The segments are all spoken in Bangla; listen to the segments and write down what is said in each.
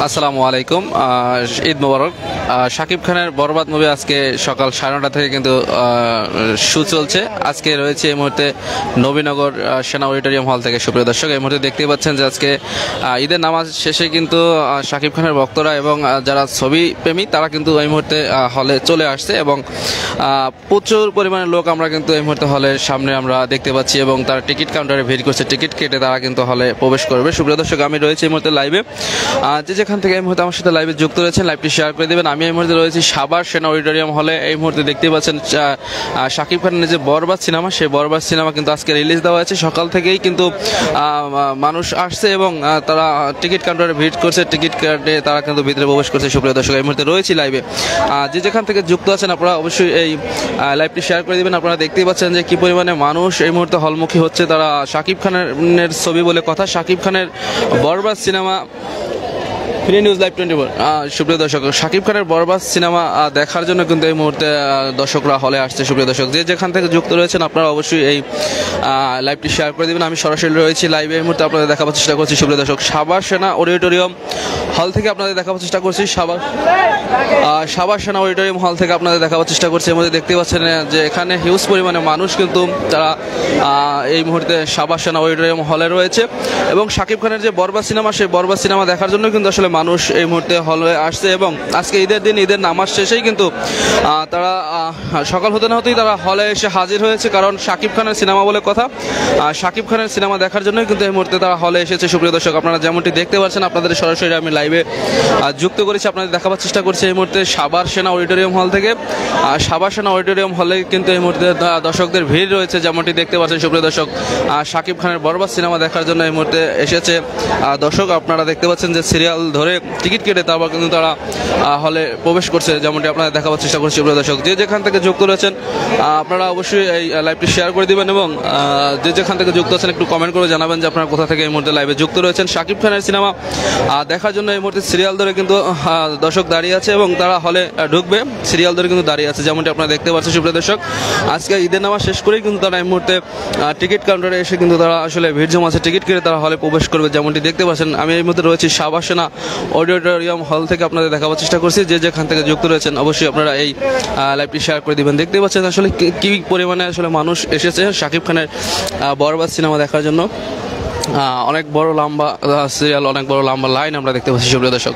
আসসালামু আলাইকুম। ঈদ মোবারক। শাকিব খানের বরবাদ মুভি আজকে সকাল 9:30 থেকে কিন্তু শো চলছে। আজকে রয়েছে এই মুহূর্তে নবীনগর সেনা অডিটোরিয়াম হল থেকে। সুপ্রিয় দর্শক, এই মুহূর্তে দেখতে পাচ্ছেন যে আজকে ঈদের নামাজ শেষে কিন্তু শাকিব খানের ভক্তরা এবং যারা ছবি প্রেমী তারা কিন্তু এই মুহূর্তে হলে চলে আসছে এবং প্রচুর পরিমাণে লোক আমরা কিন্তু এই মুহূর্তে হলের সামনে আমরা দেখতে পাচ্ছি এবং তারা টিকিট কাউন্টারে ভিড় করছে। টিকিট কেটে তারা কিন্তু হলে প্রবেশ করবে। সুপ্রিয় দর্শক, আমি রয়েছে এই মুহূর্তে লাইভে। যেখান থেকে এই মুহূর্তে আমার সাথে লাইভে যুক্ত রয়েছেন, লাইভটি শেয়ার করে দেবেন। আমি এই মুহূর্তে রয়েছি সাভার সেনা অডিটোরিয়াম হলে। এই মুহূর্তে দেখতে পাচ্ছেন শাকিব খানের যে বরবাদ সিনেমা, সেই বরবাদ সিনেমা কিন্তু আজকে রিলিজ দেওয়া হয়েছে। সকাল থেকেই কিন্তু মানুষ আসছে এবং তারা টিকিট কাউন্টারে ভিড় করছে। টিকিট কাটে তারা কিন্তু ভিতরে প্রবেশ করছে। সুপ্রিয় দর্শক, এই মুহূর্তে রয়েছি লাইভে। যেখান থেকে যুক্ত আছেন আপনারা অবশ্যই এই লাইভটি শেয়ার করে দেবেন। আপনারা দেখতেই পাচ্ছেন যে কি পরিমাণে মানুষ এই মুহূর্তে হলমুখী হচ্ছে। তারা শাকিব খানের ছবি বলে কথা, শাকিব খানের বরবাদ সিনেমা ফ্রি নিউজ লাইভ 24। সুপ্রিয় দর্শক, শাকিব খানের বরবাদ সিনেমা দেখার জন্য কিন্তু এই মুহূর্তে দর্শকরা হলে আসছে। সুপ্রিয় দর্শক, যেখান থেকে যুক্ত রয়েছেন আপনারা অবশ্যই এই লাইভটি শেয়ার করে দেবেন। আমি সরাসরি রয়েছি লাইভে এই মুহূর্তে আপনাদের দেখাবার চেষ্টা করছি। সুপ্রিয় দর্শক, সাভার সেনা অডিটোরিয়াম হল থেকে আপনাদের দেখাবার চেষ্টা করছি। সাভার সেনা অডিটোরিয়াম হল থেকে আপনাদের দেখাবার চেষ্টা করছি। এর মধ্যে দেখতে পাচ্ছেন যে এখানে হিউজ পরিমাণে মানুষ কিন্তু তারা এই মুহূর্তে সাভার সেনা অডিটোরিয়াম হলে রয়েছে এবং শাকিব খানের যে বরবাদ সিনেমা, সেই বরবাদ সিনেমা দেখার জন্য কিন্তু আসলে মানুষ এই মুহূর্তে হলে আসছে এবং আজকে ঈদের দিন, ঈদের নামাজ শেষেই কিন্তু তারা সকাল হতে না হতেই তারা হলে এসে হাজির হয়েছে। কারণ শাকিব খানের সিনেমা বলে কথা, শাকিব খানের সিনেমা দেখার জন্যই কিন্তু এই মুহূর্তে তারা হলে এসেছে। সুপ্রিয় দর্শক, আপনারা যেমনটি দেখতে পাচ্ছেন, আপনাদের সরাসরি আমি লাইভে যুক্ত করেছি, আপনাদের দেখাবার চেষ্টা করছি এই মুহূর্তে সাভার সেনা অডিটোরিয়াম হল থেকে। সাভার সেনা অডিটোরিয়াম হলে কিন্তু এই মুহূর্তে দর্শকদের ভিড় রয়েছে। যেমনটি দেখতে পাচ্ছেন সুপ্রিয় দর্শক, শাকিব খানের বরবাদ সিনেমা দেখার জন্য এই মুহূর্তে এসেছে দর্শক। আপনারা দেখতে পাচ্ছেন যে সিরিয়াল ধরে টিকিট কেটে তারপর কিন্তু তারা হলে প্রবেশ করছে। যেমনটি আপনারা দেখাবার চেষ্টা করছি। সুপ্রিয় দর্শক, যেখান থেকে যুক্ত রয়েছেন আপনারা অবশ্যই এই লাইভটি শেয়ার করে দিবেন এবং যেখান থেকে যুক্ত আছেন একটু কমেন্ট করে জানাবেন যে আপনারা কোথা থেকে এই মুহূর্তে লাইভে যুক্ত রয়েছেন। শাকিব খানের সিনেমা দেখার জন্য এই মুহূর্তে সিরিয়াল ধরে কিন্তু দর্শক দাঁড়িয়ে আছে এবং তারা হলে ঢুকবে, সিরিয়াল ধরে কিন্তু দাঁড়িয়ে আছে। যেমনটি আপনারা দেখতে পাচ্ছেন সুপ্রিয় দর্শক, আজকে ঈদের নামাজ শেষ করেই কিন্তু তারা এই মুহূর্তে টিকিট কাউন্টারে এসে কিন্তু তারা আসলে ভিড় জমাচ্ছে। টিকিট কেটে তারা হলে প্রবেশ করবে। যেমনটি দেখতে পাচ্ছেন, আমি এই মুহূর্তে রয়েছি সাভার সেনা অডিটোরিয়াম হল থেকে আপনাদের দেখাবার চেষ্টা করছি। যেখান থেকে যুক্ত রয়েছেন অবশ্যই আপনারা এই লাইভটি শেয়ার করে দিবেন। দেখতে পাচ্ছেন আসলে কি পরিমাণে আসলে মানুষ এসেছে শাকিব খানের বরবাদ সিনেমা দেখার জন্য। অনেক বড় লম্বা সিরিয়াল, অনেক বড় লম্বা লাইন আমরা দেখতে পাচ্ছি। সুপ্রিয় দর্শক,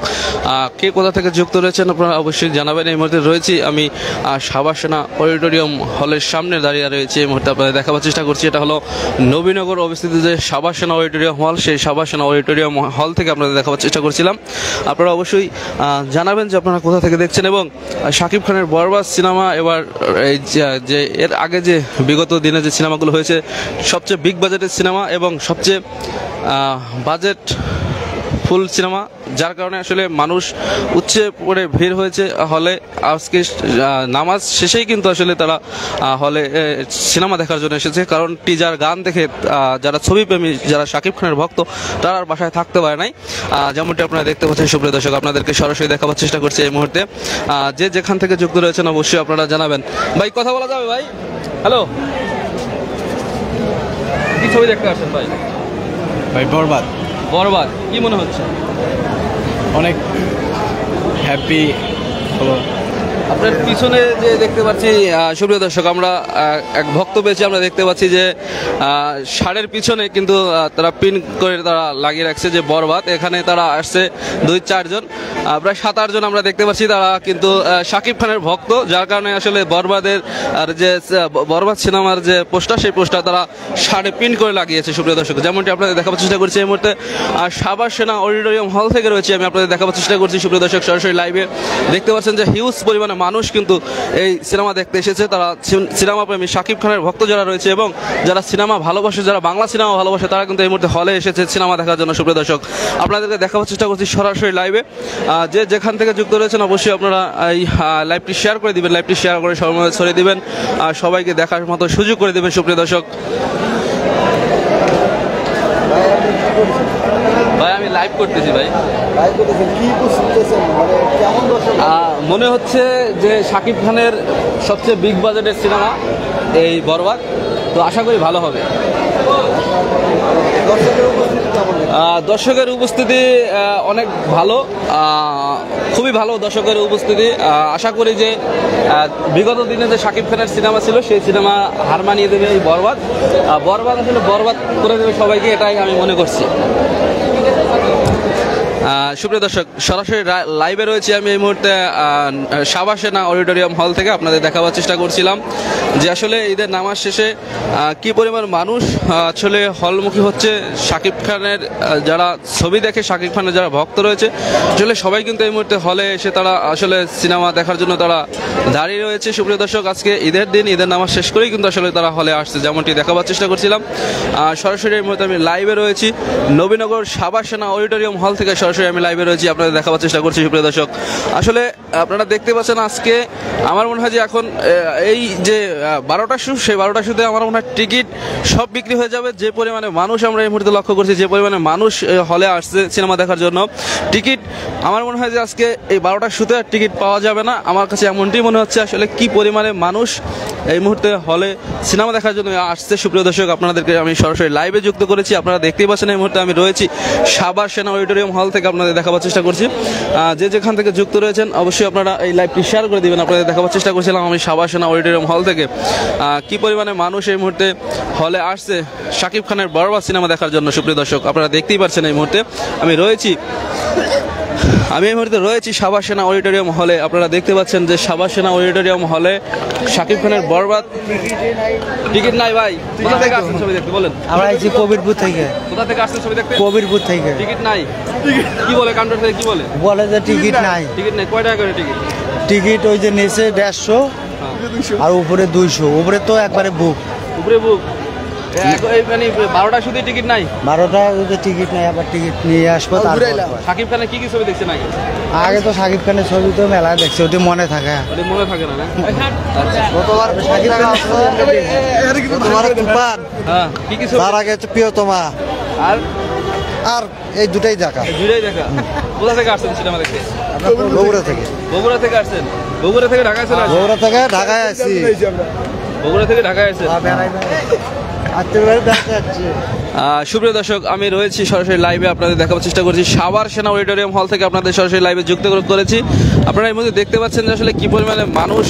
কে কোথা থেকে যুক্ত রয়েছেন আপনারা অবশ্যই জানাবেন। এই মুহূর্তে রয়েছি আমি সাভার সেনা অডিটোরিয়াম হলের সামনে দাঁড়িয়ে রয়েছি। এই মুহূর্তে আপনাদের দেখাবার চেষ্টা করছি। এটা হলো নবীনগর অবস্থিত যে সাভার সেনা অডিটোরিয়াম হল, সেই সাভার সেনা অডিটোরিয়াম হল থেকে আপনাদের দেখাবার চেষ্টা করছিলাম। আপনারা অবশ্যই জানাবেন যে আপনারা কোথা থেকে দেখছেন এবং শাকিব খানের বরবাদ সিনেমা এবার এই যে এর আগে যে বিগত দিনে যে সিনেমাগুলো হয়েছে সবচেয়ে বিগ বাজেটের সিনেমা এবং সবচেয়ে বাজেট ফুল সিনেমা, যার কারণে আসলে মানুষ উচ্চে পড়ে ভিড় হয়েছে হলে। আজকে নামাজ শেষেই কিন্তু আসলে তারা হলে সিনেমা দেখার জন্য এসেছে। কারণ টিজার গান দেখে যারা ছবি প্রেমী, যারা শাকিব খানের ভক্ত, তারা আর বাসায় থাকতে পারে নাই। যেমনটি আপনারা দেখতে পাচ্ছেন সুপ্রিয় দর্শক, আপনাদেরকে সরাসরি দেখাবার চেষ্টা করছি এই মুহূর্তে। যেখান থেকে যুক্ত রয়েছেন অবশ্যই আপনারা জানাবেন। ভাই কথা বলা যাবে ভাই? হ্যালো, কি ছবি দেখতে আসছেন ভাই? ভাই বরবাদ। বরবাদ কি মনে হচ্ছে? অনেক হ্যাপি হলো। আপনার পিছনে যে দেখতে পাচ্ছি সুপ্রিয় দর্শক, আমরা এক ভক্ত পেয়েছি। আমরা দেখতে পাচ্ছি যে শাড়ির পিছনে কিন্তু তারা পিন করে তারা লাগিয়ে রাখছে যে বরবাদ। এখানে তারা আসছে 2-4 জন, প্রায় 7-8 জন আমরা দেখতে পাচ্ছি। তারা কিন্তু শাকিব খানের ভক্ত, যার কারণে আসলে বরবাদের আর যে বরবাদ সিনেমার যে পোস্টার, সেই পোস্টার তারা শাড়ি পিন করে লাগিয়েছে। সুপ্রিয় দর্শক, যেমনটি আপনাদের দেখাবার চেষ্টা করছি এই মুহূর্তে সাভার সেনা অডিটোরিয়াম হল থেকে রয়েছে আমি আপনাদের দেখাবার চেষ্টা করছি। সুপ্রিয় দর্শক, সরাসরি লাইভে দেখতে পাচ্ছেন যে হিউজ পরিমাণে মানুষ কিন্তু এই সিনেমা দেখতে এসেছে। তারা সিনেমা প্রেমী, শাকিব খানের ভক্ত যারা রয়েছে এবং যারা সিনেমা ভালোবাসে, যারা বাংলা সিনেমা ভালোবাসে, তারা কিন্তু এই মুহূর্তে হলে এসেছে সিনেমা দেখার জন্য। সুপ্রিয় দর্শক, আপনাদেরকে দেখাবার চেষ্টা করছি সরাসরি লাইভে। যেখান থেকে যুক্ত রয়েছেন অবশ্যই আপনারা এই লাইভটি শেয়ার করে দিবেন। লাইভটি শেয়ার করে সবাই ছড়িয়ে দিবেন, সবাইকে দেখার মতো সুযোগ করে দেবেন। সুপ্রিয় দর্শক ভাই, আমি লাইভ করতেছি ভাই। মনে হচ্ছে যে শাকিব খানের সবচেয়ে বিগ বাজেটের সিনেমা এই বরবাদ, তো আশা করি ভালো হবে। দর্শকের উপস্থিতি অনেক ভালো, খুবই ভালো দর্শকের উপস্থিতি। আশা করি যে বিগত দিনে যে শাকিব খানের সিনেমা ছিল সেই সিনেমা হার মানিয়ে দেবে এই বরবাদ। বরবাদ আসলে বরবাদ করে দেবে সবাইকে, এটাই আমি মনে করছি। সুপ্রিয় দর্শক, সরাসরি লাইভে রয়েছে আমি এই মুহূর্তে সাবাসেনা অডিটোরিয়াম হল থেকে। আপনাদের দেখাবার চেষ্টা করছিলাম যে আসলে ঈদের নামাজ শেষে কি পরিমাণ মানুষ আসলে হলমুখী হচ্ছে। শাকিব খানের যারা ছবি দেখে, শাকিব খানের যারা ভক্ত রয়েছে, আসলে সবাই কিন্তু এই মুহূর্তে হলে এসে তারা আসলে সিনেমা দেখার জন্য তারা দাঁড়িয়ে রয়েছে। সুপ্রিয় দর্শক, আজকে ঈদের দিন, ঈদের নামাজ শেষ করেই কিন্তু আসলে তারা হলে আসছে, যেমনটি দেখাবার চেষ্টা করছিলাম। সরাসরি এই মুহূর্তে আমি লাইভে রয়েছি নবীনগর সাবাসেনা অডিটোরিয়াম হল থেকে। সরাসরি আমি লাইভে রয়েছি, আপনাদের দেখাবার চেষ্টা করছি। সুপ্রিয় দর্শক, আসলে আপনারা দেখতে পাচ্ছেন আজকে আমার মনে হয় যে এখন এই যে 12টা শো, সেই 12টা শোতে আমার মনে হয় টিকিট সব বিক্রি হয়ে যাবে। যে পরিমাণে মানুষ আমরা এই মুহূর্তে লক্ষ্য করছি, যে পরিমাণে মানুষ হলে আসছে সিনেমা দেখার জন্য, টিকিট আমার মনে হয় যে আজকে এই 12টা শোতে টিকিট পাওয়া যাবে না। আমার কাছে এমনটি মনে হচ্ছে আসলে কি পরিমাণে মানুষ এই মুহূর্তে হলে সিনেমা দেখার জন্য আসছে। সুপ্রিয় দর্শক, আপনাদেরকে আমি সরাসরি লাইভে যুক্ত করেছি। আপনারা দেখতেই পাচ্ছেন এই মুহূর্তে আমি রয়েছি সাবাসেনা অডিটোরিয়াম হল থেকে, আপনাদের দেখাবার চেষ্টা করছি। যে যেখান থেকে যুক্ত রয়েছেন অবশ্যই আপনারা এই লাইভটি শেয়ার করে দিবেন। আপনাদের দেখাবার চেষ্টা করছিলাম আমি সাবাসেনা অডিটোরিয়াম হল থেকে কি পরিমাণে মানুষ এই মুহূর্তে হলে আসছে শাকিব খানের বরবাদ সিনেমা দেখার জন্য। সুপ্রিয় দর্শক, আপনারা দেখতেই পাচ্ছেন এই মুহূর্তে আমি এই মুহূর্তে রয়েছি সাবাসেনা অডিটোরিয়াম হলে। আপনারা দেখতে পাচ্ছেন যে সাবাসেনা অডিটোরিয়াম হলে শাকিব খানের বরবাদ। টিকিট নাই ভাই, কোথা থেকে আসছেন ছবি দেখতে বলেন? আমরা আইছি কবিরপুর থেকে। কোথা থেকে আসছেন ছবি দেখতে? কবিরপুর থেকে। টিকিট নাই? কি বলে কাউন্টার থেকে, কি বলে? বলে যে টিকিট নাই। টিকিট নাই? কয় টাকা করে টিকিট? টিকিট ওই যে নিচে 150 আর উপরে 200। উপরে তো একবারে বুক। উপরে বুক? মানে 12টা শুধু টিকিট নাই? 12টা টিকিট নাই, আবার টিকিট নিয়ে আসবো। শাকিব খানের কি কি ছবি দেখছেন আগে? আগে তো শাকিব খানের ছবি তো মেলায় দেখছি, ওটি মনে থাকে। মনে থাকে না? হ্যাঁ, কি কি ছবি? তার আগে হচ্ছে প্রিয়তমা আর আর এই দুটাই দেখা। দুটাই দেখা। কোথা থেকে আসছেন সিনেমা দেখতে? বগুড়া থেকে। বগুড়া থেকে আসছেন? বগুড়া থেকে ঢাকায় চলে আসছেন? বগুড়া থেকে ঢাকায় আসছি। বগুড়া থেকে ঢাকায় আসছেন? সুপ্রিয় দর্শক, আমি রয়েছি সরাসরি লাইভে, আপনাদের দেখাবার চেষ্টা করছি সাবাসেনা অডিটোরিয়াম হল থেকে। আপনাদের সরাসরি লাইভে যুক্ত করেছি। আপনারা এই মধ্যে দেখতে পাচ্ছেন যে আসলে কি পরিমাণে মানুষ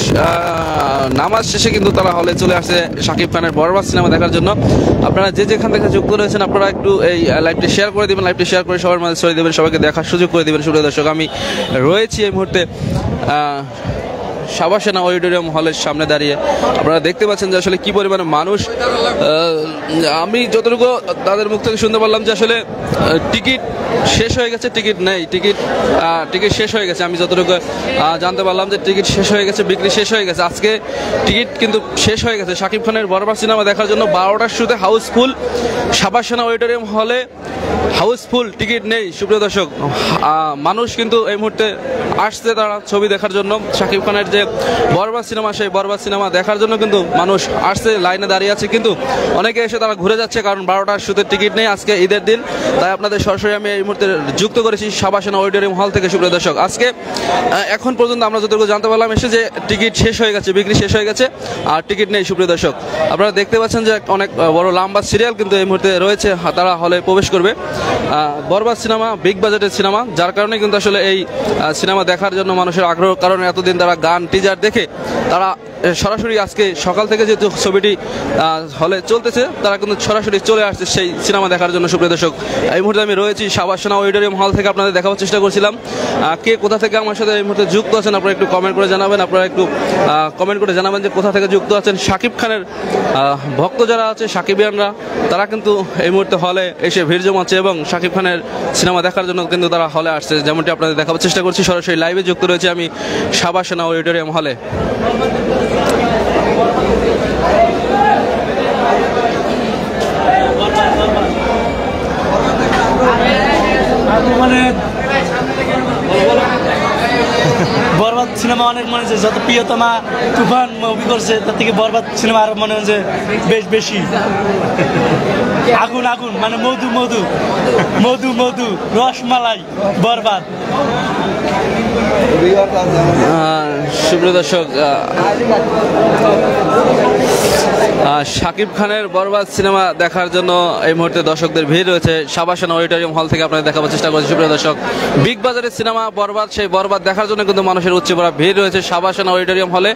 নামাজ শেষে কিন্তু তারা হলে চলে আসছে শাকিব খানের বরবাদ সিনেমা দেখার জন্য। আপনারা যে যেখান থেকে যুক্ত রয়েছেন আপনারা একটু এই লাইভটি শেয়ার করে দেবেন। লাইভটি শেয়ার করে সবার মাঝে ছড়িয়ে দেবেন, সবাইকে দেখার সুযোগ করে দেবেন। সুপ্রিয় দর্শক, আমি রয়েছি এই মুহূর্তে সাবাসেনা অডিটোরিয়াম হলের সামনে দাঁড়িয়ে। আপনারা দেখতে পাচ্ছেন যে আসলে কি পরিমাণে মানুষ। আমি যতটুকু তাদের মুখ থেকে শুনতে পারলাম যে আসলে টিকিট শেষ হয়ে গেছে, টিকিট নেই, টিকিট শেষ হয়ে গেছে। আমি যতটুকু জানতে পারলাম যে টিকিট শেষ হয়ে গেছে, বিক্রি শেষ হয়ে গেছে। আজকে টিকিট কিন্তু শেষ হয়ে গেছে শাকিব খানের বরবাদ সিনেমা দেখার জন্য। 12টার শুরুতে হাউসফুল সাবাসেনা অডিটোরিয়াম হলে, হাউসফুল, টিকিট নেই। সুপ্রিয় দর্শক, মানুষ কিন্তু এই মুহূর্তে আসছে তারা ছবি দেখার জন্য। শাকিব খানের যে বরবাদ সিনেমা, সেই বরবাদ সিনেমা দেখার জন্য কিন্তু মানুষ আসছে, লাইনে দাঁড়িয়ে আছে। কিন্তু অনেকে এসে তারা ঘুরে যাচ্ছে, কারণ 12টার শুতে টিকিট নেই আজকে ঈদের দিন। তাই আপনাদের সরাসরি আমি এই মুহূর্তে যুক্ত করেছি সাবাসেনা অডিটোরিয়াম হল থেকে। সুপ্রিয় দর্শক, আজকে এখন পর্যন্ত আমরা যতটুকু জানতে পারলাম এসে যে টিকিট শেষ হয়ে গেছে, বিক্রি শেষ হয়ে গেছে, আর টিকিট নেই। সুপ্রিয় দর্শক, আপনারা দেখতে পাচ্ছেন যে অনেক বড় লম্বা সিরিয়াল কিন্তু এই মুহূর্তে রয়েছে, তারা হলে প্রবেশ করবে। বরবাদ সিনেমা বিগ বাজেটের সিনেমা, যার কারণে কিন্তু আসলে এই সিনেমা দেখার জন্য মানুষের আগ্রহ, কারণ এতদিন তারা গান টিজার দেখে তারা সরাসরি আজকে সকাল থেকে যেহেতু ছবিটি হলে চলতেছে, তারা কিন্তু সরাসরি চলে আসছে সেই সিনেমা দেখার জন্য। সুপ্রিয় দর্শক, এই মুহূর্তে আমি রয়েছি সাবাসেনা অডিটোরিয়াম হল থেকে, আপনাদের দেখাবার চেষ্টা করছিলাম। কে কোথা থেকে আমার সাথে এই মুহূর্তে যুক্ত আছেন আপনারা একটু কমেন্ট করে জানাবেন। আপনারা একটু কমেন্ট করে জানাবেন যে কোথা থেকে যুক্ত আছেন। শাকিব খানের ভক্ত যারা আছে, সাকিবিয়ানরা, তারা কিন্তু এই মুহূর্তে হলে এসে ভিড় জমাচ্ছে এবং শাকিব খানের সিনেমা দেখার জন্য কিন্তু তারা হলে আসছে, যেমনটি আপনাদের দেখাবার চেষ্টা করছি। সরাসরি লাইভে যুক্ত রয়েছে আমি সাবাসেনা অডিটোরিয়াম হলে। বরবাদ সিনেমা অনেক মনে হচ্ছে, যত প্রিয়তমা তুফান মুভি করছে তার থেকে বরবাদ সিনেমা আরো মনে হচ্ছে বেশি আগুন আগুন, মানে মধু মধু মধু মধু রসমালাই বরবাদ। সুপ্রিয় দর্শক, শাকিব খানের বরবাদ সিনেমা দেখার জন্য এই মুহূর্তে দর্শকদের ভিড় রয়েছে সাবাসনা অডিটোরিয়াম হল থেকে। আপনাদের দেখাবার চেষ্টা করছি সুপ্রিয় দর্শক, বিগ বাজারের সিনেমা বরবাদ, সেই বরবাদ দেখার জন্য কিন্তু মানুষের উচ্চ ভরা ভিড় রয়েছে সাবাসনা অডিটোরিয়াম হলে।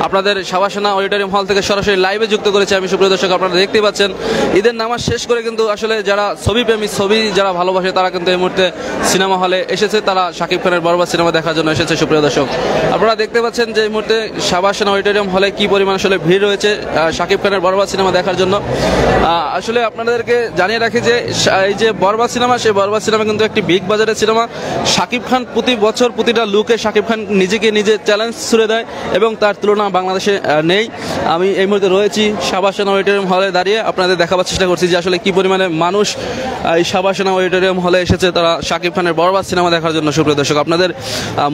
আপনাদের সাবাসনা অডিটোরিয়াম হল থেকে সরাসরি লাইভে যুক্ত করেছে আমি সুপ্রিয় দর্শক। আপনারা দেখতেই পাচ্ছেন ঈদের নামাজ শেষ করে কিন্তু আসলে যারা ছবি প্রেমী, ছবি যারা ভালোবাসে তারা কিন্তু এই মুহূর্তে সিনেমা হলে এসেছে, তারা শাকিব খানের বরবাদ সিনেমা দেখার জন্য এসেছে সুপ্রিয় দর্শক। আপনারা দেখতে পাচ্ছেন যে এই মুহূর্তে সাবাসনা অডিটোরিয়াম হলে কি পরিমাণ আসলে ভিড় রয়েছে শাকিব খানের বরবাদ সিনেমা দেখার জন্য। আসলে আপনাদেরকে জানিয়ে রাখি যে এই যে বরবাদ সিনেমা, সেই বরবাদ সিনেমা কিন্তু একটি বিগ বাজারের সিনেমা। শাকিব খান প্রতি বছর প্রতিটা লুকে শাকিব খান নিজেকে নিজে চ্যালেঞ্জ ছুড়ে দেয় এবং তার তুলনা বাংলাদেশে নেই। আমি এই মুহূর্তে রয়েছি সাবাসনা অডিটোরিয়াম হলে দাঁড়িয়ে, আপনাদের দেখাবার চেষ্টা করছি যে আসলে কি পরিমাণে মানুষ এই সাবাসনা অডিটোরিয়াম হলে এসেছে তারা শাকিব খানের বরবাদ সিনেমা দেখার জন্য সুপ্রিয় দর্শক। আপনাদের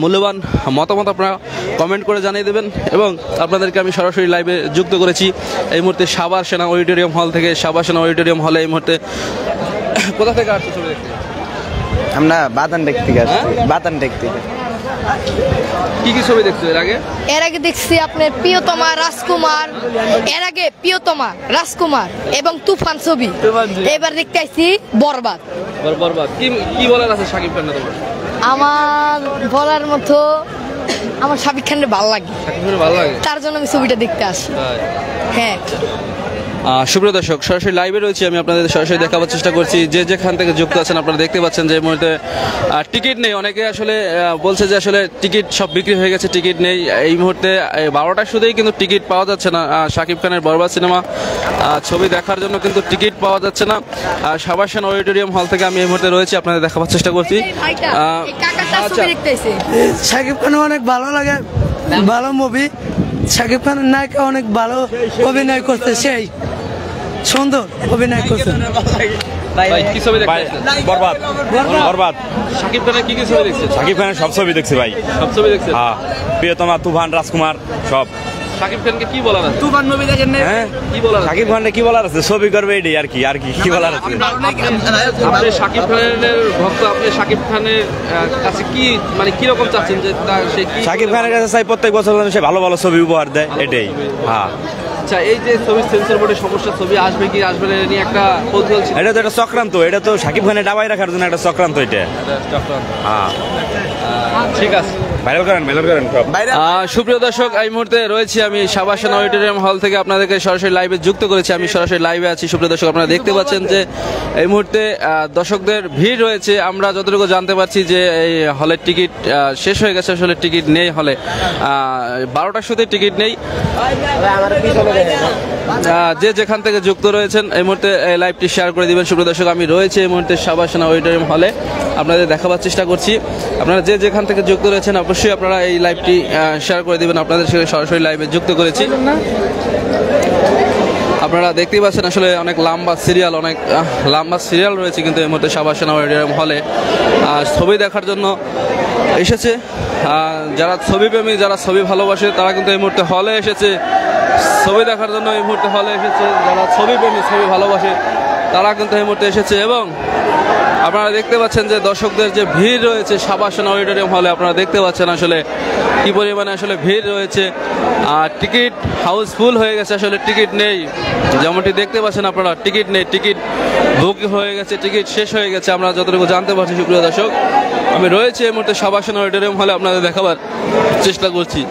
মূল্যবান মতামত আপনারা কমেন্ট করে জানিয়ে দেবেন এবং আপনাদেরকে আমি সরাসরি লাইভে যুক্ত করেছি এই মুহূর্তে সাবাসনা অডিটোরিয়াম হল থেকে। সাবাসনা অডিটোরিয়াম হলে এই মুহূর্তে কোথা থেকে আসছে ছবি দেখতে? আমরা বাতান দেখতে গেছি, বাতান দেখতে। কি কি ছবি দেখছো এর আগে? এর আগে দেখছি আপনার প্রিয়তমা রাজকুমার, এর আগে প্রিয়তমা রাজকুমার এবং তুফান ছবি। এবার দেখতে আসছি বরবাদ। বরবাদ কি কি বলার আছে শাকিব খানের তোমার? আমার বলার মতো আমার শাকিব খানের ভালো লাগে, শাকিব খানের ভালো লাগে, তার জন্য আমি ছবিটা দেখতে আসি। হ্যাঁ সুপ্রিয় দর্শক, সরাসরি লাইভে রয়েছি আমি, আপনাদের সরাসরি দেখাবার চেষ্টা করছি যে যেখান থেকে যুক্ত আছেন। আপনারা দেখতে পাচ্ছেন যে এই মুহূর্তে টিকিট নেই। অনেকে আসলে বলছে যে আসলে টিকিট সব বিক্রি হয়ে গেছে, টিকিট নেই। এই মুহূর্তে 12টার শুধুই কিন্তু টিকিট পাওয়া যাচ্ছে না শাকিব খানের বরবাদ সিনেমা ছবি দেখার জন্য, কিন্তু টিকিট পাওয়া যাচ্ছে না। সাবাসনা অডিটোরিয়াম হল থেকে আমি এই মুহূর্তে রয়েছি, আপনাদের দেখাবার চেষ্টা করছি। শাকিব খান অনেক ভালো লাগে, ভালো মুভি। শাকিব খানের নায়িকা অনেক ভালো অভিনয় করতে, সেই সুন্দর অভিনয় করছে। ভাই কি ছবি দেখছেন? বরবাদ। বরবাদ। শাকিব খানের কি কি ছবি দেখছেন? শাকিব খানের সব ছবি দেখছি ভাই, সব ছবি দেখছেন? হ্যাঁ, প্রিয়তমা, তুফান, রাজকুমার সব। শাকিব খানকে কি বলার আছে? তুফান মুভি দেখেন না? হ্যাঁ, কি বলার আছে? শাকিব খানকে কি বলার আছে? ছবি করবে এটাই আর কি, কি বলার আছে? আপনি শাকিব খানের ভক্ত, আপনি শাকিব খানের কাছে কি মানে কি রকম চাচ্ছেন যে তার সে কি? শাকিব খানের কাছে চাই প্রত্যেক বছর যেন সে ভালো ভালো ছবি উপহার দেয়, এটাই। হ্যাঁ, আচ্ছা, এই যে ছবি সেন্সর বোর্ডে সমস্যা, ছবি আসবে কি আসবে না নিয়ে একটা কৌতূহল ছিল। এটা তো একটা চক্রান্ত, এটা তো শাকিব খানের ডাবাই রাখার জন্য একটা চক্রান্ত এটা। হ্যাঁ, ঠিক আছে, ভাইরাল করেন সব। সুপ্রিয় দর্শক, এই মুহূর্তে রয়েছি আমি সাবাসনা অডিটোরিয়াম হল থেকে, আপনাদেরকে সরাসরি লাইভে যুক্ত করেছি। আমি সরাসরি লাইভে আছি সুপ্রিয় দর্শক। আপনারা দেখতে পাচ্ছেন যে এই মুহূর্তে দর্শকদের ভিড় রয়েছে। আমরা যতটুকু জানতে পারছি যে এই হলের টিকিট শেষ হয়ে গেছে, আসলে টিকিট নেই হলে। 12টার শুধু টিকিট নেই। যে যেখান থেকে যুক্ত রয়েছেন এই মুহূর্তে লাইভটি শেয়ার করে দিবেন সুপ্রিয় দর্শক। আমি রয়েছে এই মুহূর্তে সাবাসনা অডিটোরিয়াম হলে, আপনাদের দেখাবার চেষ্টা করছি। আপনারা যে যেখান থেকে যুক্ত রয়েছেন অবশ্যই আপনারা এই লাইভটি শেয়ার করে দিবেন। আপনাদের সাথে সরাসরি লাইভে যুক্ত করেছি। আপনারা দেখতেই পাচ্ছেন আসলে অনেক লম্বা সিরিয়াল রয়েছে কিন্তু এই মুহূর্তে সাবাসনা অডিটোরিয়াম হলে ছবি দেখার জন্য এসেছে যারা ছবি প্রেমী, যারা ছবি ভালোবাসে তারা কিন্তু এই মুহূর্তে হলে এসেছে ছবি দেখার জন্য। এই মুহূর্তে হলে এসেছে যারা ছবি প্রেমী, ছবি ভালোবাসে তারা কিন্তু এই মুহূর্তে এসেছে। এবং আপনারা দেখতে পাচ্ছেন যে দর্শকদের যে ভিড় রয়েছে সাবাসনা অডিটোরিয়াম হলে, আপনারা দেখতে পাচ্ছেন আসলে কি পরিমাণে আসলে ভিড় রয়েছে। টিকিট হাউসফুল হয়ে গেছে, আসলে টিকিট নেই। যেমনটি দেখতে পাচ্ছেন আপনারা, টিকিট নেই, টিকিট বুক হয়ে গেছে, টিকিট শেষ হয়ে গেছে। আমরা যতটুকু জানতে পারছি সুপ্রিয় দর্শক, আমি রয়েছে এই মুহূর্তে সাবাসনা অডিটোরিয়াম হলে, আপনাদের দেখাবার চেষ্টা করছি।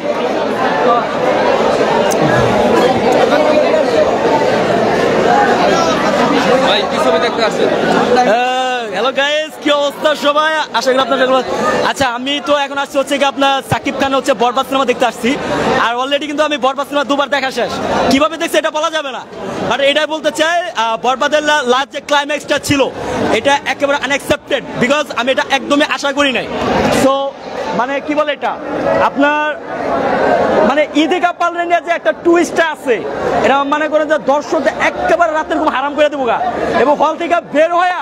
ভাই কি ছবি দেখতে আসছেন? হ্যালো গাইস, কি অবস্থা সবাই? আশা করি আপনাদের। আচ্ছা, আমি তো এখন আসছি হচ্ছে কি আপনার সাকিব খান হচ্ছে বরবাদ সিনেমা দেখতে আসছি। আর অলরেডি কিন্তু আমি বরবাদ সিনেমা দুবার দেখা শেষ। কিভাবে দেখছি এটা বলা যাবে না, বাট এটাই বলতে চাই বরবাদের লাস্ট যে ক্লাইম্যাক্সটা ছিল এটা একেবারে আনএক্সেপ্টেড, বিকজ আমি এটা একদমই আশা করি নাই। সো মানে কি বলে এটা আপনার মানে ঈদে কাপালের যে একটা টুইস্ট আছে, এটা মনে করেন যে দর্শকদের একেবারে রাতের ঘুম হারাম করে দেবো গা। এবং হল থেকে বের হয়ে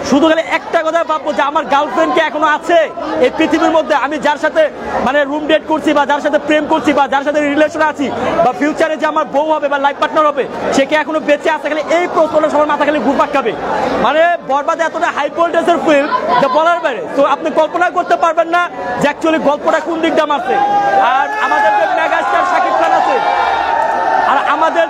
শুধু খালি একটা কথা ভাববো যে আমার গার্লফ্রেন্ড কি এখনো আছে এই পৃথিবীর মধ্যে, আমি যার সাথে মানে রুম ডেট করছি বা যার সাথে প্রেম করছি বা যার সাথে রিলেশনে আছি বা ফিউচারে যে আমার বউ হবে বা লাইফ পার্টনার হবে, সে কি এখনো বেঁচে আছে? খালি এই প্রশ্নটা সবার মাথা খালি ঘুরপাক খাবে। মানে বরবাদ এতটা হাই ভোল্টেজের ফিল্ম যা বলার বাইরে। তো আপনি কল্পনা করতে পারবেন না যে অ্যাকচুয়ালি গল্পটা কোন দিকটা মারছে। আর আমাদের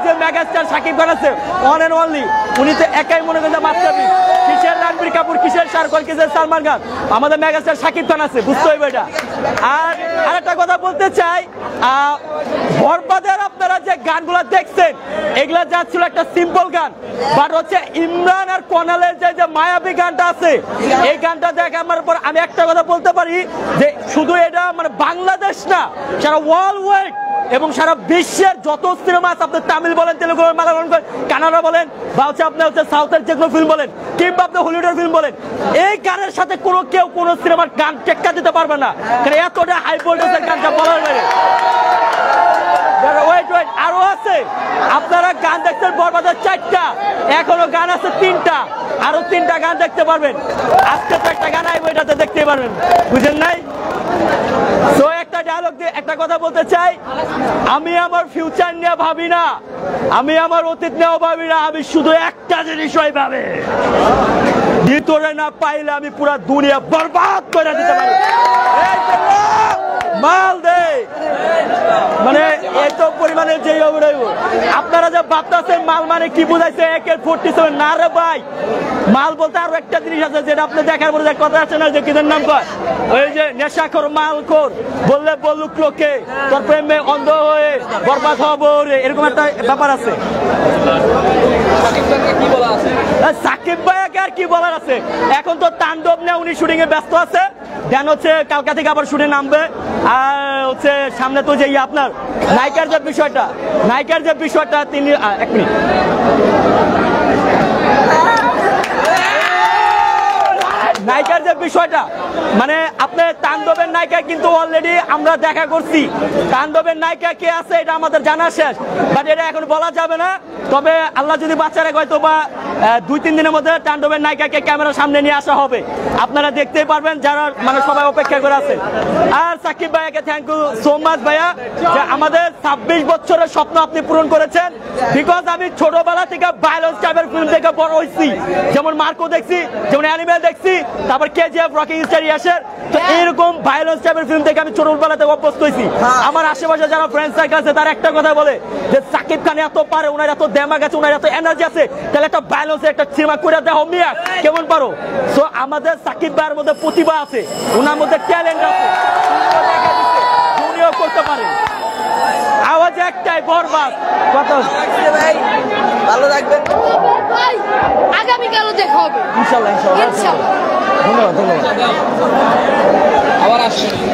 যে মেগাস্টার শাকিব খান আছে, ওয়ান এন্ড অনলি, উনি তো একাই মনে করেন মাস্টারপিস। কিসের রণবীর কাপুর, কিসের শাহরুখ খান, কিসের সালমান খান, আমাদের মেগাস্টার শাকিব খান আছে, বুঝতে হইবে এটা। আর আরেকটা কথা বলতে চাই, বরবাদের আপনারা যে গানগুলো দেখছেন এগুলা যা ছিল একটা সিম্পল গান, বাট হচ্ছে ইমরান আর কনালের যে মায়াবী গানটা আছে, এই গানটা দেখার পর আমি একটা কথা বলতে পারি যে শুধু এটা মানে বাংলাদেশ না, সারা ওয়ার্ল্ড ওয়াইড এবং সারা বিশ্বের যত সিনেমা আছে, আপনি তামিল বলেন, তেলুগু বলেন, মালায়ালাম বলেন, কানাডা বলেন, বা হচ্ছে আপনি হচ্ছে সাউথের যেগুলো ফিল্ম বলেন, কিংবা আপনি হলিউডের ফিল্ম বলেন, এই গানের সাথে কেউ কোনো সিনেমার গান টেক্কা দিতে পারবে না, কারণ এতটা হাই ভোল্টেজের গানটা বলার বাইরে। আরো আছে, আপনারা গান দেখছেন বরবাদের 4টা, এখনো গান আছে 3টা, আরো 3টা গান দেখতে পারবেন। আজকে তো একটা গান আইব, এটাতে দেখতে পারবেন, বুঝেন নাই? তো একটা ডায়লগ দিয়ে একটা কথা বলতে চাই, আমি আমার ফিউচার নিয়ে ভাবি না, আমি আমার অতীত নিয়েও ভাবি না, আমি শুধু একটা জিনিসই ভাবি, ভিতরে না পাইলে আমি পুরা দুনিয়া বরবাদ করে দিতে পারি। মাল দে মানে এত পরিমাণের যে আপনারা যে ভাবতেছেন মাল মানে কি বুঝাইছে, একের 47 না রে ভাই। মাল বলতে আরো একটা জিনিস আছে যেটা আপনি দেখার পরে যে কথা আছে না, যে কিদের নাম কয়, ওই যে নেশাখোর মালখোর, বললে বলুক লোকে তোর প্রেমে অন্ধ হয়ে বরবাদ হবো, এরকম একটা ব্যাপার আছে। সাকিব ভাইয়াকে আর কি বলার আছে, এখন তো তাণ্ডব নিয়ে উনি শুটিং এ ব্যস্ত আছে, দেন হচ্ছে কালকা থেকে আবার শুটে নামবে। আর হচ্ছে সামনে তো যে আপনার নায়িকার যে বিষয়টা তিনি এক মিনিট নায়িকার যে বিষয়টা, মানে আপনার তাণ্ডবের নায়িকা কিন্তু অলরেডি আমরা দেখা করছি, তাণ্ডবের নায়িকা কে আছে এটা আমাদের জানা শেষ, বাট এটা এখন বলা যাবে না। তবে আল্লাহ যদি বাচ্চা রাখে হয়তো বা 2-3 দিনের মধ্যে তাণ্ডবের নায়িকাকে ক্যামেরার সামনে নিয়ে আসা হবে, আপনারা দেখতেই পারবেন, যারা মানে সবাই অপেক্ষা করে আছে। আর সাকিব ভাইয়াকে থ্যাংক ইউ সো মাচ ভাইয়া, যে আমাদের 26 বছরের স্বপ্ন আপনি পূরণ করেছেন। বিকজ আমি ছোটবেলা থেকে ভায়োলেন্স টাইপের ফিল্ম থেকে বড় হয়েছি, যেমন মার্কো দেখছি, যেমন অ্যানিমেল দেখছি, তারপর কেজিএফ, রকি স্টার ইয়াসের, তো এইরকম ভায়োলেন্স টাইপের ফিল্ম থেকে আমি ছোটবেলা থেকে অভ্যস্ত হয়েছি। আমার আশেপাশে যারা ফ্রেন্ড সার্কেল আছে তারা একটা কথা বলে যে সাকিব খান এত পারে, ওনার এত দেমাগ আছে, ওনার এত এনার্জি আছে, তাহলে একটা ভায়োলেন্সের একটা সিনেমা করে দেখো মিয়া কেমন পারো। সো আমাদের সাকিব ভাইয়ের মধ্যে প্রতিভা আছে, ওনার মধ্যে ট্যালেন্ট আছে, উনিও করতে পারে। আওয়াজ একটাই, বরবাদ। কথা ভালো থাকবেন, আগামীকালও দেখা হবে ইনশাআল্লাহ। ধন্যবাদ।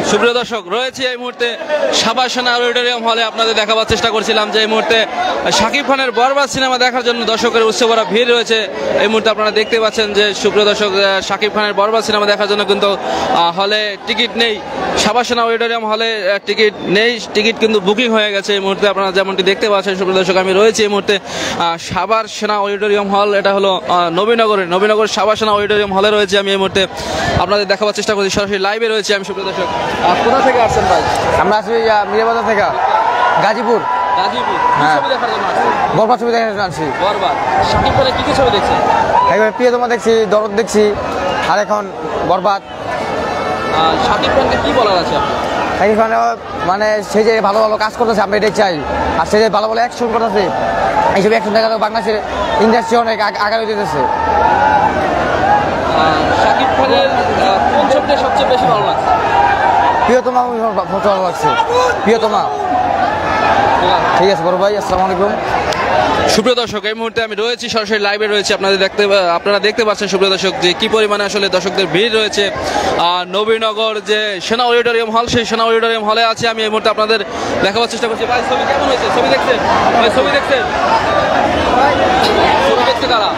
সুপ্রিয় দর্শক, রয়েছে এই মুহূর্তে সাবাসনা অডিটোরিয়াম হলে, আপনাদের দেখাবার চেষ্টা করছিলাম যে এই মুহূর্তে শাকিব খানের বরবাদ সিনেমা দেখার জন্য দর্শকের উৎসব ভরা ভিড় রয়েছে। এই মুহূর্তে আপনারা দেখতে পাচ্ছেন যে সুপ্রিয় দর্শক, শাকিব খানের বরবাদ সিনেমা দেখার জন্য কিন্তু হলে টিকিট নেই, সাবাসনা অডিটোরিয়াম হলে টিকিট নেই, টিকিট কিন্তু বুকিং হয়ে গেছে এই মুহূর্তে। আপনারা যেমনটি দেখতে পাচ্ছেন সুপ্রিয় দর্শক, আমি রয়েছি এই মুহূর্তে সাবাসনা অডিটোরিয়াম হল, এটা হলো নবীনগর সাবাসনা অডিটোরিয়াম হলে রয়েছে আমি এই মুহূর্তে, আপনাদের দেখাবার চেষ্টা করছি, সরাসরি লাইভে রয়েছে আমি। সুপ্রিয় দর্শক, কোথা থেকে আসছেন ভাই? আমরা আসছি মিরাবাজার থেকে, গাজীপুর। হ্যাঁ, বরবাদ ছবি দেখে আসছি। বরবাদ শাকিব খানের কি কি ছবি দেখছেন? একবার প্রিয়তমা দেখছি, দরদ দেখছি, আর এখন বরবাদ। শাকিব খানকে কি বলার আছে? শাকিব খান মানে সে যে ভালো ভালো কাজ করতেছে, আমরা এটাই চাই। আর সে যে ভালো ভালো অ্যাকশন করতেছে, এইসব অ্যাকশন দেখা বাংলাদেশের ইন্ডাস্ট্রি অনেক আগামী দিতেছে। শাকিব খানের কোন ছবিটা সবচেয়ে বেশি ভালো লাগছে? প্রিয়তমা ভালো লাগছে, প্রিয়তমা। ঠিক আছে বড় ভাই, আসসালামু আলাইকুম। সুপ্রিয় দর্শক, এই মুহূর্তে আমি রয়েছি সরাসরি লাইভে রয়েছে, আপনারা দেখতে পাচ্ছেন সুপ্রিয় দর্শক যে কি পরিমাণে আসলে দর্শকদের ভিড় রয়েছে। নবীনগর যে সেনা অডিটোরিয়াম হল, সেই সেনা অডিটোরিয়াম হলে আছে আমি এই মুহূর্তে আপনাদের দেখাবার চেষ্টা করছি। ভাই ছবি কেমন হয়েছে? ছবি দেখছেন ভাই? ছবি দেখছেন কারা?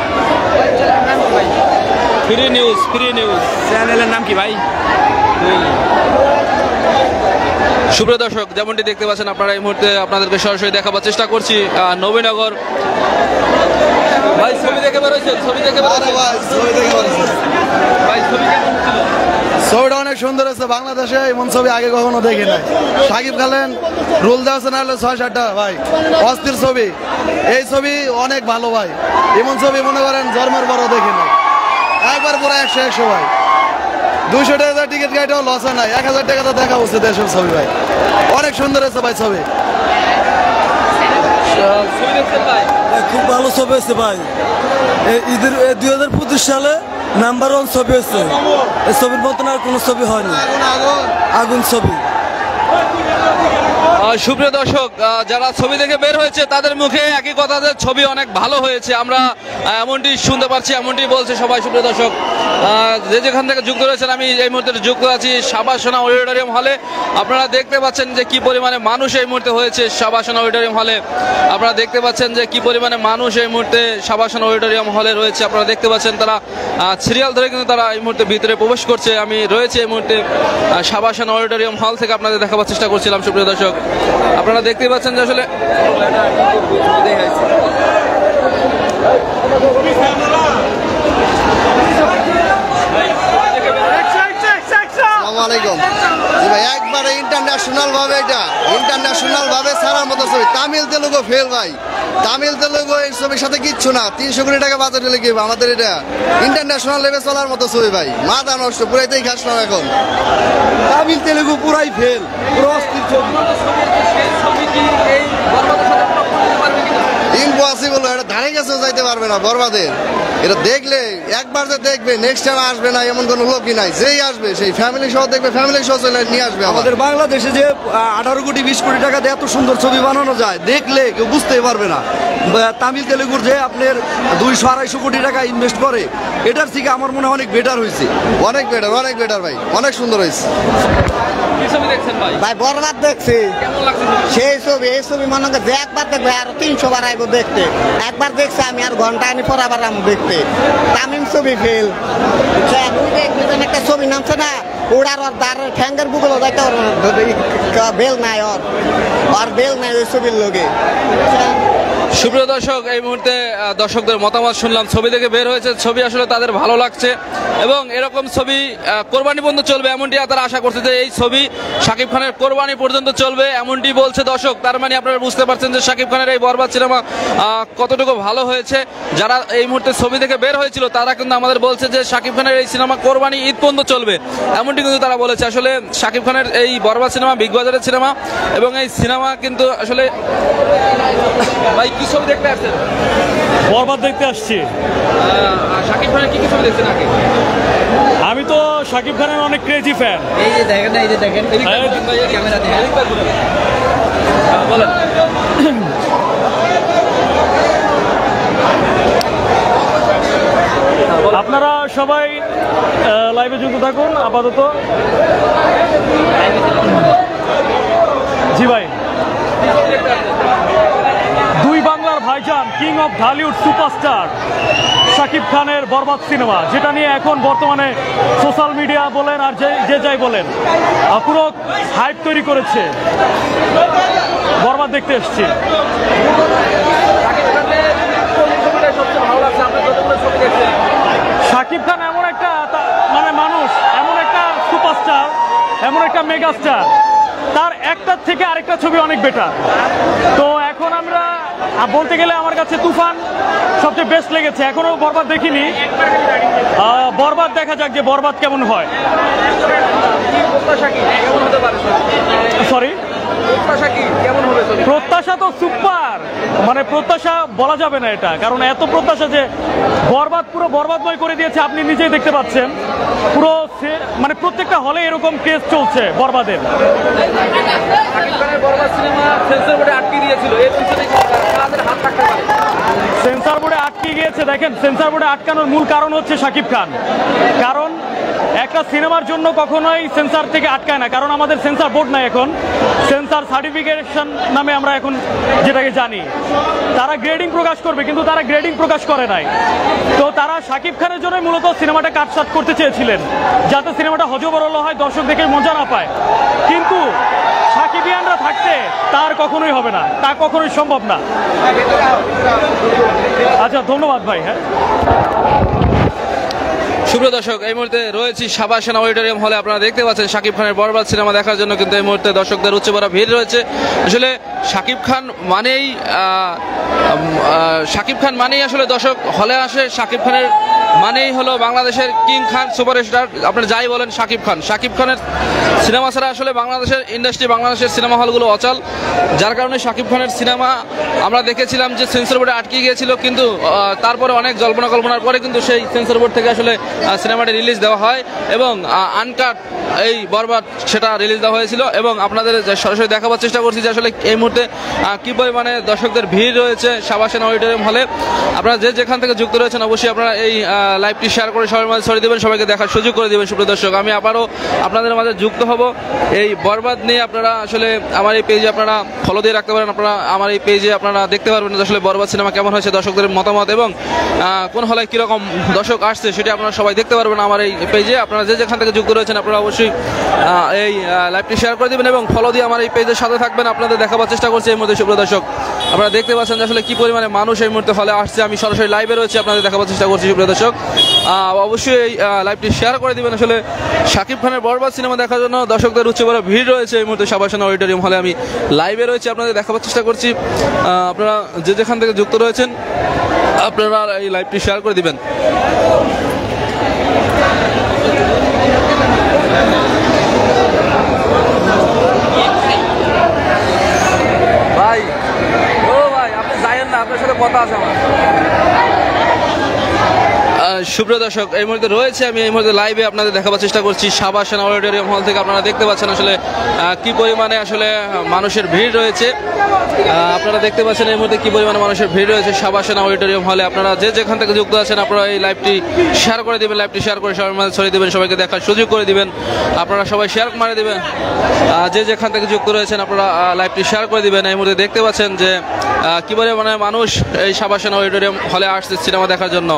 ফ্রি নিউজ চ্যানেলের নাম কি ভাই? সুপ্রিয় দর্শক, যেমনটি দেখতে পাচ্ছেন আপনারা এই মুহূর্তে আপনাদেরকে সরাসরি দেখাবার চেষ্টা করছি নবীনগর। ভাই ছবি দেখে বেরোচ্ছেন? ছবি দেখে বেরোচ্ছেন? ছবিটা অনেক সুন্দর হয়েছে, বাংলাদেশে এমন ছবি আগে কখনো দেখি নাই। শাকিব খান রোল দেওয়া না হলে 6-7টা ভাই, অস্থির ছবি। এই ছবি অনেক ভালো ভাই, এমন ছবি মনে করেন জন্মের বড় দেখি নাই। একবার পুরো 100 ভাই, 200 টাকা টিকিট কাটাও লস নাই, 1000 টাকা তো দেখা উচিত এসব ছবি ভাই। অনেক সুন্দর হয়েছে ভাই ছবি। খুব ভালো ছবি হয়েছে ভাই। ঈদের 2025 সালে নাম্বার 1 ছবি হয়েছে। এই ছবির মতন আর কোনো ছবি হয়নি, আগুন ছবি। সুপ্রিয় দর্শক, যারা ছবি দেখে বের হয়েছে তাদের মুখে একই কথা যে ছবি অনেক ভালো হয়েছে। আমরা এমনটি শুনতে পাচ্ছি, এমনটি বলছে সবাই। সুপ্রিয় দর্শক, যে যেখান থেকে যুক্ত রয়েছেন, আমি এই মুহূর্তে যুক্ত আছি সাবাসনা অডিটোরিয়াম হলে। আপনারা দেখতে পাচ্ছেন যে কি পরিমাণে মানুষ এই মুহূর্তে হয়েছে সাবাসনা অডিটোরিয়াম হলে। আপনারা দেখতে পাচ্ছেন যে কি পরিমাণে মানুষ এই মুহূর্তে সাবাসনা অডিটোরিয়াম হলে রয়েছে। আপনারা দেখতে পাচ্ছেন তারা সিরিয়াল ধরে কিন্তু তারা এই মুহূর্তে ভিতরে প্রবেশ করছে। আমি রয়েছে এই মুহূর্তে সাবাসনা অডিটোরিয়াম হল থেকে আপনাদের দেখাবার চেষ্টা করছিলাম। সুপ্রিয় দর্শক, আপনারা দেখতে পাচ্ছেন যে আসলে একবারে ইন্টারন্যাশনাল ভাবে, এটা ইন্টারন্যাশনাল ভাবে ছাড়ার মতো ছবি। তামিল তেলুগু ফেল ভাই, তামিল তেলুগু এই ছবির সাথে কিচ্ছু না। 300 কোটি টাকা বাজেট হলে কি আমাদের এটা ইন্টারন্যাশনাল লেভেল চলার মতো ছবি ভাই। মাথা নষ্ট, পুরাইতেই খাস না এখন। তামিল তেলুগু পুরাই ফেল, পুরো অস্থির ছবি। ইম্পসিবল, এটা ধারে কাছেও যাইতে পারবে না বরবাদের। এটা দেখলে একবার যে দেখবে, নেক্সট টাইম আসবে না এমন কোনো লোকই নাই। যেই আসবে সেই ফ্যামিলি সহ দেখবে, ফ্যামিলি সহ চলে নিয়ে আসবে। আমাদের বাংলাদেশে যে 18 কোটি 20 কোটি টাকা দিয়ে এত সুন্দর ছবি বানানো যায়, দেখলে কেউ বুঝতেই পারবে না। তামিল তেলুগুর যে আপনার 200-250 কোটি টাকা ইনভেস্ট করে, এটার থেকে আমার মনে হয় অনেক বেটার হয়েছে। অনেক বেটার, অনেক বেটার ভাই, অনেক সুন্দর হয়েছে। ভাই বরবাদ দেখছি, সেই ছবি। এই ছবি মনে হয় যে একবার দেখবে আর 300 বার আইব দেখতে। একবার দেখছি আমি, আর ঘন্টা আনি পর আবার আমি দেখতে। তামিম ছবি ফেল। একটা ছবি নামছে না, ওড়ার ওর দার ঠ্যাঙ্গের বুগল যাইতে বেল নাই, ওর বেল নাই ওই ছবির লোকে। সুপ্রিয় দর্শক, এই মুহূর্তে দর্শকদের মতামত শুনলাম। ছবি দেখে বের হয়েছে, ছবি আসলে তাদের ভালো লাগছে এবং এরকম ছবি কোরবানি পর্যন্ত চলবে এমনটি তারা আশা করছে যে এই ছবি শাকিব খানের কোরবানি পর্যন্ত চলবে এমনটি বলছে দর্শক। তার মানে আপনারা বুঝতে পারছেন যে শাকিব খানের এই বরবাদ সিনেমা কতটুকু ভালো হয়েছে। যারা এই মুহূর্তে ছবি দেখে বের হয়েছিল তারা কিন্তু আমাদের বলছে যে শাকিব খানের এই সিনেমা কোরবানি ঈদ পর্যন্ত চলবে এমনটি কিন্তু তারা বলেছে। আসলে শাকিব খানের এই বরবাদ সিনেমা বিগ বাজারের সিনেমা এবং এই সিনেমা কিন্তু আসলে ভাই কি ছবি দেখতে আসছেন? বরবাদ দেখতে আসছি। শাকিব খানের কি ছবি দেখছেন আগে? আমি তো শাকিব খানের অনেক ক্রেজি ফ্যান। এই যে দেখেন, এই যে দেখেন ক্যামেরা দিয়ে বলেন। আপনারা সবাই লাইভে যুক্ত থাকুন আপাতত। জি ভাই, দুই বাংলার ভাইজান, king of Dhallywood superstar Shakib খানের বরবাদ সিনেমা, যেটা নিয়ে এখন বর্তমানে সোশ্যাল মিডিয়া বলেন আর যে যাই বলেন পুরো হাইপ তৈরি করেছে। বরবাদ দেখতে এসছি। শাকিব খান এমন একটা মানে মানুষ, এমন একটা সুপারস্টার, এমন একটা মেগাস্টার, তার একটার থেকে আরেকটা ছবি অনেক বেটার। তো এখন আমরা বলতে গেলে আমার কাছে তুফান সবচেয়ে বেস্ট লেগেছে। এখনো বরবাদ দেখিনি, বরবাদ দেখা যাক যে বরবাদ কেমন হয়। সরি, প্রত্যাশা তো সুপার, মানে প্রত্যাশা বলা যাবে না এটা, কারণ এত প্রত্যাশা যে বরবাদ পুরো বরবাদময় করে দিয়েছে। আপনি নিজেই দেখতে পাচ্ছেন পুরো মানে প্রত্যেকটা হলে এরকম কেস চলছে বরবাদের। সেন্সর বোর্ডে আটকে গিয়েছে। দেখেন, সেন্সর বোর্ডে আটকানোর মূল কারণ হচ্ছে শাকিব খান। কারণ একটা সিনেমার জন্য কখনোই সেন্সর থেকে আটকায় না, কারণ আমাদের সেন্সর বোর্ড নাই এখন, সেন্সর সার্টিফিকেশন নামে আমরা এখন যেটাকে জানি। তারা গ্রেডিং প্রকাশ করবে, কিন্তু তারা গ্রেডিং প্রকাশ করে নাই। তো তারা শাকিব খানের জন্য মূলত সিনেমাটা কাটছাট করতে চেয়েছিলেন, যাতে সিনেমাটা হজবরল হয়, দর্শক দেখে মজা না পায়। কিন্তু সাকিবিয়ানরা থাকতে তার কখনোই হবে না, তা কখনোই সম্ভব না। আচ্ছা, ধন্যবাদ ভাই। হ্যাঁ, সুপ্রিয় দর্শক, এই মুহূর্তে রয়েছি সাবাসেনা অডিটোরিয়াম হলে। আপনারা দেখতে পাচ্ছেন শাকিব খানের বরবাদ সিনেমা দেখার জন্য কিন্তু এই মুহূর্তে দর্শকদের উচ্চ ভরা ভিড় রয়েছে। আসলে শাকিব খান মানেই আসলে দর্শক হলে আসে। শাকিব খানের মানেই হলো বাংলাদেশের কিং খান, সুপারস্টার। আপনারা যাই বলেন, শাকিব খানের সিনেমা ছাড়া আসলে বাংলাদেশের ইন্ডাস্ট্রি, বাংলাদেশের সিনেমা হলগুলো অচল। যার কারণে শাকিব খানের সিনেমা আমরা দেখেছিলাম যে সেন্সর বোর্ডে আটকে গিয়েছিল, কিন্তু তারপরে অনেক জল্পনা কল্পনার পরে কিন্তু সেই সেন্সর বোর্ড থেকে আসলে সিনেমাটি রিলিজ দেওয়া হয় এবং আনকাট এই বরবাদ সেটা রিলিজ দেওয়া হয়েছিল। এবং আপনাদের সরাসরি দেখাবার চেষ্টা করছি যে আসলে এই মুহূর্তে কী পরিমাণে দর্শকদের ভিড় রয়েছে সাবাসেনা অডিটোরিয়াম হলে। আপনারা যে যেখান থেকে যুক্ত রয়েছেন অবশ্যই আপনারা এই লাইভটি শেয়ার করে সবার মাঝে ছড়িয়ে দেবেন, সবাইকে দেখার সুযোগ করে দেবেন। সুপ্রিয় দর্শক, আমি আবারও আপনাদের মাঝে যুক্ত হব এই বরবাদ নিয়ে। আপনারা আসলে আমার এই পেজে আপনারা ফলো দিয়ে রাখতে পারেন। আপনারা আমার এই পেজে আপনারা দেখতে পারবেন আসলে বরবাদ সিনেমা কেমন হয়েছে, দর্শকদের মতামত এবং কোন হলে কীরকম দর্শক আসছে সেটা আপনারা সবাই দেখতে পারবেন আমার এই পেজে। আপনারা যে যেখান থেকে যুক্ত রয়েছেন আপনারা অবশ্যই এই লাইভটি শেয়ার করে দেবেন এবং ফলো দিয়ে আমার এই পেজের সাথে থাকবেন। আপনাদের দেখাবার চেষ্টা করছি এই মুহূর্তে। সুপ্রিয় দর্শক, আপনারা দেখতে পাচ্ছেন যে আসলে কি পরিমাণে মানুষ এই মুহূর্তে হলে আসছে। আমি সরাসরি লাইভে রয়েছে, আপনাদের দেখাবার চেষ্টা করছি। সুপ্রিয় দর্শক, অবশ্যই এই লাইভটি শেয়ার করে দিবেন। আসলে শাকিব খানের বরবাদ সিনেমা দেখার জন্য দর্শকদের উচ্চ বড় ভিড় রয়েছে এই মুহূর্তে সাবাসেনা অডিটোরিয়াম হলে। আমি লাইভে রয়েছে, আপনাদের দেখাবার চেষ্টা করছি। আপনারা যে যেখান থেকে যুক্ত রয়েছেন আপনারা এই লাইভটি শেয়ার করে দিবেন। ভাই, আপনি যাইয়েন না, আপনার সাথে কথা আছে আমার। সুপ্রিয় দর্শক, এই মুহূর্তে রয়েছে আমি এই মুহূর্তে লাইভে আপনাদের দেখাবার চেষ্টা করছি সাবাসেনা অডিটোরিয়াম হল থেকে। আপনারা দেখতে পাচ্ছেন আসলে কি পরিমাণে আসলে মানুষের ভিড় রয়েছে। আপনারা দেখতে পাচ্ছেন এই মুহূর্তে কি পরিমাণে মানুষের ভিড় রয়েছে সাবাসেনা অডিটোরিয়াম হলে। আপনারা যে যেখান থেকে যুক্ত আছেন আপনারা এই লাইভটি শেয়ার করে দেবেন, লাইভটি শেয়ার করে সবার মাঝে ছড়িয়ে দেবেন, সবাইকে দেখার সুযোগ করে দিবেন। আপনারা সবাই শেয়ার মারে দেবেন, যে যেখান থেকে যুক্ত রয়েছেন আপনারা লাইভটি শেয়ার করে দিবেন। এই মুহূর্তে দেখতে পাচ্ছেন যে কি পরিমাণে মানুষ এই সাবাসেনা অডিটোরিয়াম হলে আসছে সিনেমা দেখার জন্য।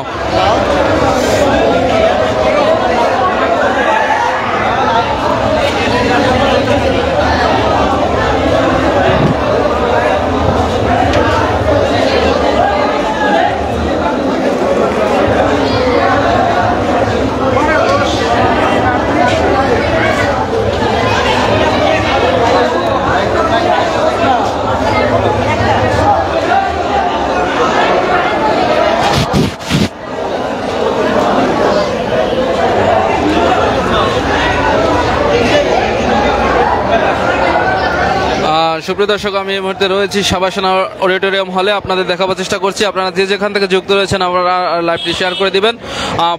সুপ্রিয় দর্শক, আমি এই মুহূর্তে রয়েছি সাবাসেনা অডিটোরিয়াম হলে, আপনাদের দেখাবার চেষ্টা করছি। আপনারা যে যেখান থেকে যুক্ত রয়েছেন আপনারা লাইভটি শেয়ার করে দিবেন।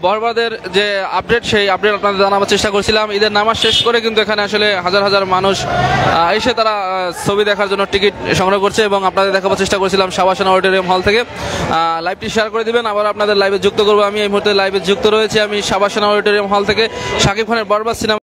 বরবাদের যে আপডেট সেই আপডেট আপনাদের জানাবার চেষ্টা করছিলাম। ঈদের নামাজ শেষ করে কিন্তু এখানে আসলে হাজার হাজার মানুষ এসে তারা ছবি দেখার জন্য টিকিট সংগ্রহ করছে এবং আপনাদের দেখাবার চেষ্টা করছিলাম সাবাসেনা অডিটোরিয়াম হল থেকে। লাইভটি শেয়ার করে দিবেন, আবার আপনাদের লাইভে যুক্ত করবো। আমি এই মুহূর্তে লাইভে যুক্ত রয়েছে আমি সাবাসেনা অডিটোরিয়াম হল থেকে। শাকিব খানের বরবাদ সিনেমা